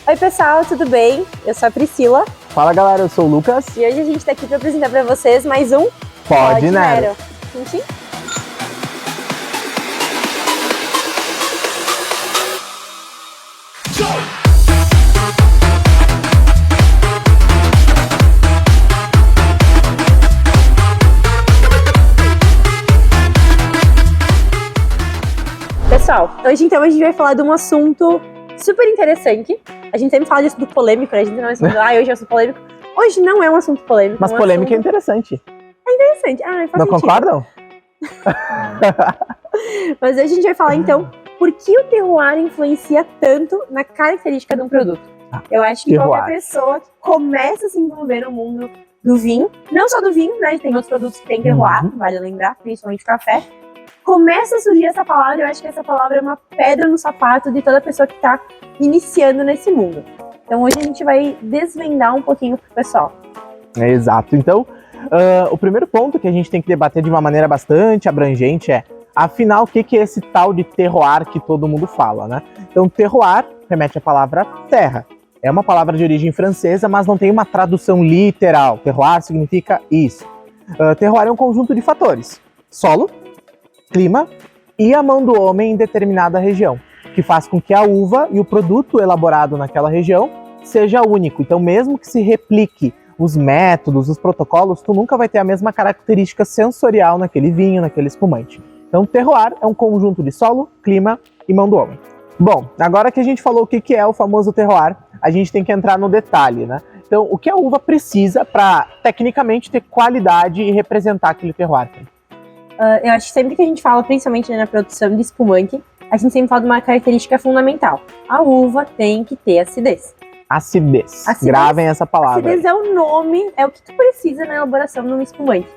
Oi pessoal, tudo bem? Eu sou a Priscila. Fala galera, eu sou o Lucas. E hoje a gente está aqui para apresentar para vocês mais um Pode Nero. Pessoal, hoje então a gente vai falar de um assunto super interessante. A gente sempre fala disso do polêmico, né? A gente não é assim, hoje é um assunto polêmico. Hoje não é um assunto polêmico. Mas polêmica é interessante. É interessante. Faz não sentido. Concordam? Mas hoje a gente vai falar então por que o terroir influencia tanto na característica de um produto. Eu acho que terroir. Qualquer pessoa que começa a se envolver no mundo do vinho, não só do vinho, né? Tem outros produtos que tem terroir, vale lembrar, principalmente o café. Começa a surgir essa palavra, eu acho que essa palavra é uma pedra no sapato de toda pessoa que está iniciando nesse mundo. Então hoje a gente vai desvendar um pouquinho pro pessoal. Exato. Então, o primeiro ponto que a gente tem que debater de uma maneira bastante abrangente é, afinal, o que é esse tal de terroir que todo mundo fala, né? Então, terroir remete à palavra terra. É uma palavra de origem francesa, mas não tem uma tradução literal. Terroir significa isso. Terroir é um conjunto de fatores. Solo, clima e a mão do homem em determinada região, que faz com que a uva e o produto elaborado naquela região seja único. Então, mesmo que se replique os métodos, os protocolos, tu nunca vai ter a mesma característica sensorial naquele vinho, naquele espumante. Então, terroir é um conjunto de solo, clima e mão do homem. Bom, agora que a gente falou o que é o famoso terroir, a gente tem que entrar no detalhe, né? Então, o que a uva precisa para, tecnicamente, ter qualidade e representar aquele terroir? Eu acho que sempre que a gente fala, principalmente na produção de espumante, a gente sempre fala de uma característica fundamental. A uva tem que ter acidez. Acidez. Gravem essa palavra. Acidez é o nome, é o que tu precisa na elaboração de um espumante.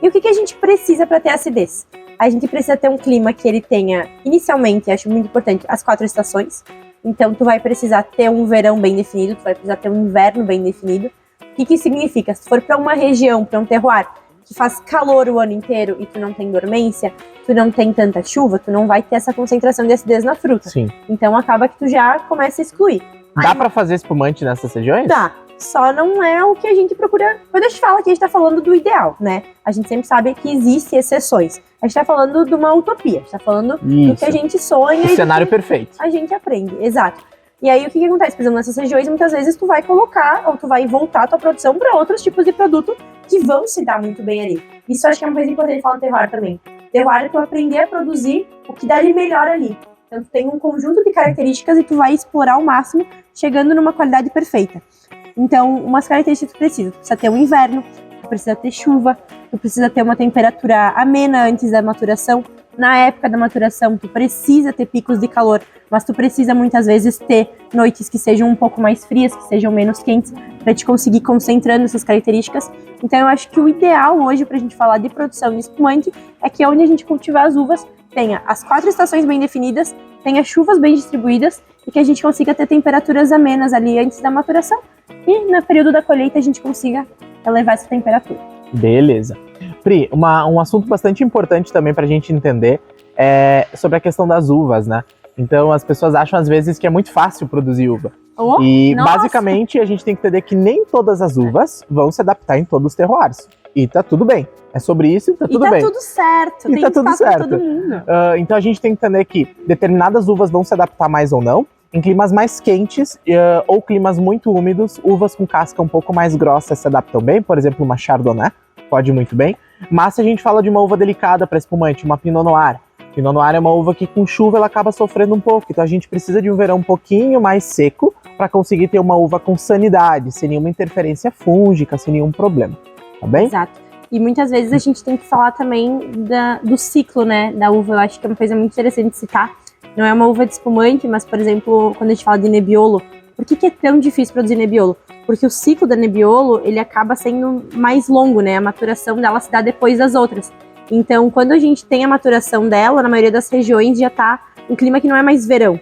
E o que a gente precisa para ter acidez? A gente precisa ter um clima que ele tenha, inicialmente, acho muito importante, as 4 estações. Então, tu vai precisar ter um verão bem definido, tu vai precisar ter um inverno bem definido. O que significa? Se for para uma região, para um terroir, que faz calor o ano inteiro e tu não tem dormência, tu não tem tanta chuva, tu não vai ter essa concentração de acidez na fruta. Sim. Então acaba que tu já começa a excluir. Dá pra fazer espumante nessas regiões? Dá. Só não é o que a gente procura. Quando a gente fala aqui, a gente tá falando do ideal, né? A gente sempre sabe que existem exceções. A gente tá falando de uma utopia. A gente tá falando do que a gente sonha. O cenário perfeito. A gente aprende, exato. E aí o que acontece? Por exemplo, nessas regiões, muitas vezes tu vai colocar ou tu vai voltar a tua produção para outros tipos de produto que vão se dar muito bem ali. Isso eu acho que é uma coisa importante falar no terroir também. Terroir é tu aprender a produzir o que dá de melhor ali. Então tu tem um conjunto de características e tu vai explorar ao máximo, chegando numa qualidade perfeita. Então, umas características que tu precisa ter um inverno, tu precisa ter chuva, tu precisa ter uma temperatura amena antes da maturação. Na época da maturação, tu precisa ter picos de calor, mas tu precisa muitas vezes ter noites que sejam um pouco mais frias, que sejam menos quentes, para te conseguir concentrando essas características. Então eu acho que o ideal hoje para a gente falar de produção de espumante é que onde a gente cultivar as uvas tenha as 4 estações bem definidas, tenha chuvas bem distribuídas e que a gente consiga ter temperaturas amenas ali antes da maturação e no período da colheita a gente consiga elevar essa temperatura. Beleza. Pri, um assunto bastante importante também pra gente entender é sobre a questão das uvas, né? Então as pessoas acham às vezes que é muito fácil produzir uva. Basicamente a gente tem que entender que nem todas as uvas vão se adaptar em todos os terroirs. E tá tudo bem. É sobre isso e tá tudo bem. E tá tudo certo. E tá tudo certo. Todo mundo. Então a gente tem que entender que determinadas uvas vão se adaptar mais ou não. Em climas mais quentes ou climas muito úmidos, uvas com casca um pouco mais grossa se adaptam bem. Por exemplo, uma Chardonnay pode ir muito bem. Mas se a gente fala de uma uva delicada para espumante, uma Pinot Noir. Pinot Noir é uma uva que com chuva ela acaba sofrendo um pouco. Então a gente precisa de um verão um pouquinho mais seco para conseguir ter uma uva com sanidade, sem nenhuma interferência fúngica, sem nenhum problema. Tá bem? Exato. E muitas vezes a gente tem que falar também do ciclo, né, da uva. Eu acho que é uma coisa muito interessante de citar. Não é uma uva de espumante, mas, por exemplo, quando a gente fala de Nebbiolo, por que é tão difícil produzir Nebbiolo? Porque o ciclo da Nebbiolo, ele acaba sendo mais longo, né? A maturação dela se dá depois das outras. Então, quando a gente tem a maturação dela, na maioria das regiões já tá um clima que não é mais verão.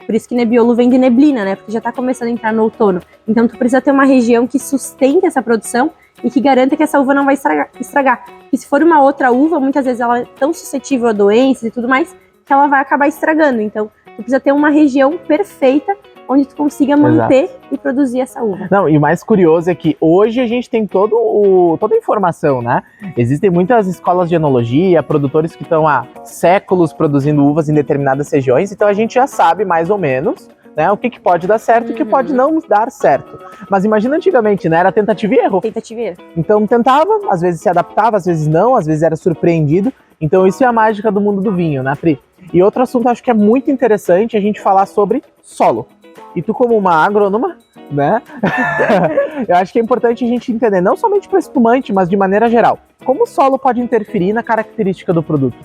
Por isso que Nebbiolo vem de neblina, né? Porque já tá começando a entrar no outono. Então, tu precisa ter uma região que sustente essa produção e que garanta que essa uva não vai estragar. E se for uma outra uva, muitas vezes ela é tão suscetível a doenças e tudo mais, que ela vai acabar estragando. Então, tu precisa ter uma região perfeita onde tu consiga manter e produzir essa uva. Não, e o mais curioso é que hoje a gente tem toda a informação, né? Existem muitas escolas de enologia, produtores que estão há séculos produzindo uvas em determinadas regiões, então a gente já sabe mais ou menos, né, o que pode dar certo e o que pode não dar certo. Mas imagina antigamente, né? Era tentativa e erro. Tentativa e erro. Então tentava, às vezes se adaptava, às vezes não, às vezes era surpreendido. Então isso é a mágica do mundo do vinho, né, Pri? E outro assunto acho que é muito interessante a gente falar sobre solo. E tu como uma agrônoma, né? Eu acho que é importante a gente entender, não somente para espumante, mas de maneira geral, como o solo pode interferir na característica do produto.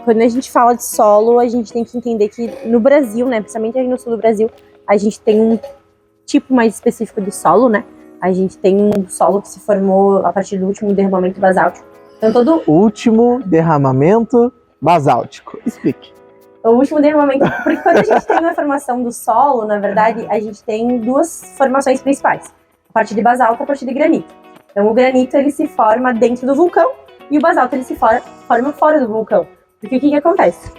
Quando a gente fala de solo, a gente tem que entender que no Brasil, né, principalmente aí no sul do Brasil, a gente tem um tipo mais específico de solo, né? A gente tem um solo que se formou a partir do último derramamento basáltico. Então todo último derramamento basáltico. Explique. O último derramamento, porque quando a gente tem uma formação do solo, na verdade, a gente tem duas formações principais. A parte de basalto e a parte de granito. Então o granito ele se forma dentro do vulcão e o basalto ele se forma fora do vulcão. Porque o que acontece?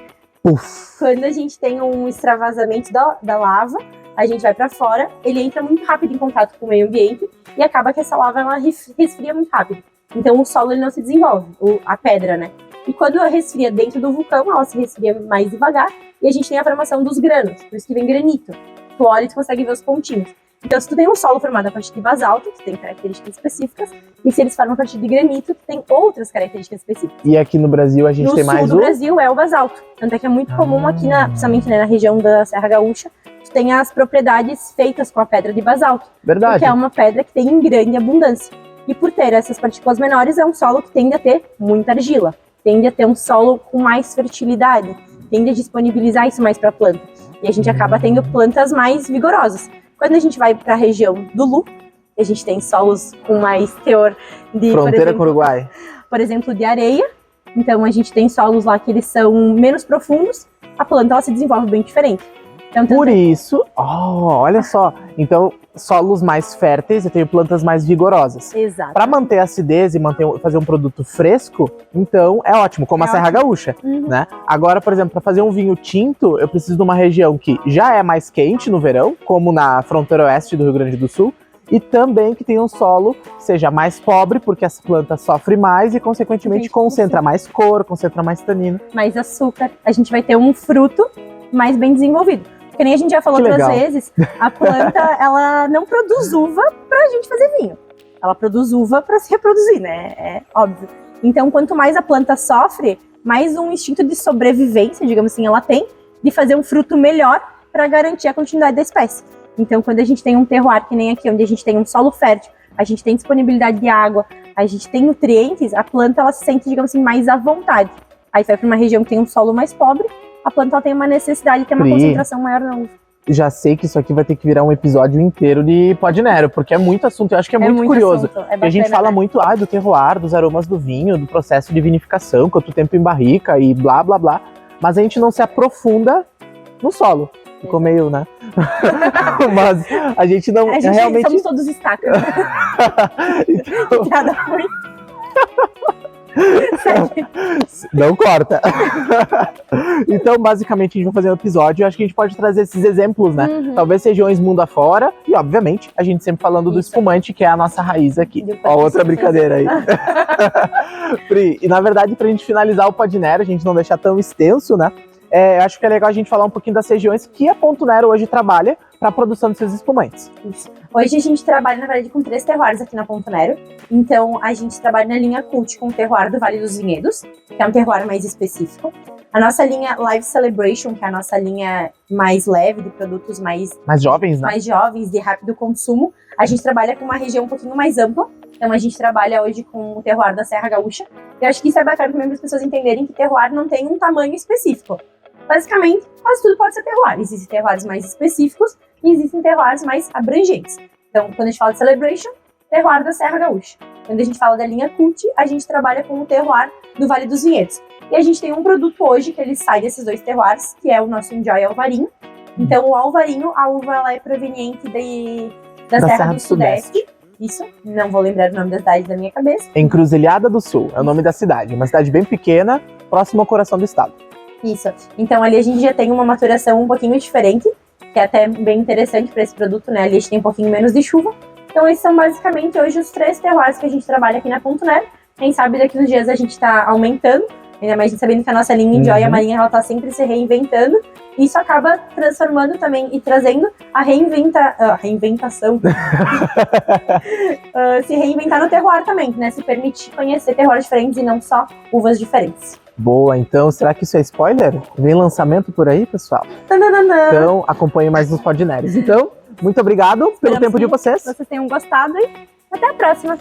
Quando a gente tem um extravasamento da lava, a gente vai para fora, ele entra muito rápido em contato com o meio ambiente e acaba que essa lava ela resfria muito rápido. Então o solo ele não se desenvolve, a pedra, né? E quando ela resfria dentro do vulcão, ela se resfria mais devagar e a gente tem a formação dos grãos, por isso que vem granito. Tu olha e tu consegue ver os pontinhos. Então, se tu tem um solo formado a partir de basalto, tu tem características específicas, e se eles formam a partir de granito, tu tem outras características específicas. E aqui no Brasil a gente tem mais No sul do Brasil é o basalto. Tanto é que é muito comum aqui, principalmente na região da Serra Gaúcha, tu tem as propriedades feitas com a pedra de basalto. Verdade. Porque é uma pedra que tem em grande abundância. E por ter essas partículas menores, é um solo que tende a ter muita argila. Tende a ter um solo com mais fertilidade. Tende a disponibilizar isso mais para a planta. E a gente acaba tendo plantas mais vigorosas. Quando a gente vai para a região do Lu, a gente tem solos com mais teor de... Fronteira com o Uruguai. Por exemplo, de areia. Então a gente tem solos lá que eles são menos profundos. A planta ela se desenvolve bem diferente. Então, por isso, olha só. Então, solos mais férteis, eu tenho plantas mais vigorosas. Exato. Para manter a acidez e fazer um produto fresco, então é ótimo, como a Serra Gaúcha, né? Agora, por exemplo, para fazer um vinho tinto, eu preciso de uma região que já é mais quente no verão, como na fronteira oeste do Rio Grande do Sul, e também que tenha um solo que seja mais pobre, porque essa planta sofre mais e, consequentemente, concentra mais cor, concentra mais tanino. Mais açúcar. A gente vai ter um fruto mais bem desenvolvido. Que nem a gente já falou outras vezes, a planta, ela não produz uva pra gente fazer vinho. Ela produz uva pra se reproduzir, né? É óbvio. Então, quanto mais a planta sofre, mais um instinto de sobrevivência, digamos assim, ela tem, de fazer um fruto melhor para garantir a continuidade da espécie. Então, quando a gente tem um terroir, que nem aqui, onde a gente tem um solo fértil, a gente tem disponibilidade de água, a gente tem nutrientes, a planta, ela se sente, digamos assim, mais à vontade. Aí vai para uma região que tem um solo mais pobre, a planta tem uma necessidade de ter uma concentração maior na uva. Já sei que isso aqui vai ter que virar um episódio inteiro de Pod Nero, porque é muito assunto, eu acho que é muito curioso. Bacana, a gente fala muito do terroir, dos aromas do vinho, do processo de vinificação, quanto tempo em barrica e blá, blá, blá. Mas a gente não se aprofunda no solo. Ficou meio, né? Mas a gente não realmente... Somos todos estacas. Então... Nada foi. Não corta. Então, basicamente, a gente vai fazer um episódio. Eu acho que a gente pode trazer esses exemplos, né? Talvez regiões mundo afora. E, obviamente, a gente sempre falando do espumante, que é a nossa raiz aqui. Ó, outra brincadeira aí. Pri, e na verdade, pra gente finalizar o Pod Nero, a gente não deixar tão extenso, né? Acho que é legal a gente falar um pouquinho das regiões que a Ponto Nero hoje trabalha para a produção dos seus espumantes. Isso. Hoje a gente trabalha, na verdade, com 3 terroirs aqui na Ponto Nero. Então, a gente trabalha na linha Cult com o terroir do Vale dos Vinhedos, que é um terroir mais específico. A nossa linha Live Celebration, que é a nossa linha mais leve, de produtos mais jovens, né? Mais jovens, de rápido consumo. A gente trabalha com uma região um pouquinho mais ampla. Então, a gente trabalha hoje com o terroir da Serra Gaúcha. Eu acho que isso é bacana também para as pessoas entenderem que terroir não tem um tamanho específico. Basicamente, quase tudo pode ser terroir. Existem terroirs mais específicos e existem terroirs mais abrangentes. Então, quando a gente fala de Celebration, terroir da Serra Gaúcha. Quando a gente fala da linha Cult, a gente trabalha com o terroir do Vale dos Vinhedos. E a gente tem um produto hoje que ele sai desses 2 terroirs, que é o nosso Enjoy Alvarinho. Então, o Alvarinho, a uva ela é proveniente da Serra do Sudeste. Isso, não vou lembrar o nome da cidade da minha cabeça. Encruzilhada do Sul, é o nome da cidade. Uma cidade bem pequena, próxima ao coração do estado. Isso. Então ali a gente já tem uma maturação um pouquinho diferente. que é até bem interessante para esse produto, né? Ali a gente tem um pouquinho menos de chuva. Então esses são basicamente hoje os 3 terroirs que a gente trabalha aqui na Ponto Nero. Quem sabe daqui uns dias a gente tá aumentando, ainda mais a gente sabendo que a nossa linha de joia marinha, ela tá sempre se reinventando. E isso acaba transformando também e trazendo a reinventação. Se reinventar no terroir também, né? Se permitir conhecer terroirs diferentes e não só uvas diferentes. Boa, então será que isso é spoiler? Vem lançamento por aí, pessoal? Tananana. Então acompanhe mais nos Podneres. Então, muito obrigado pelo tempo de vocês. Vocês tenham gostado e até a próxima.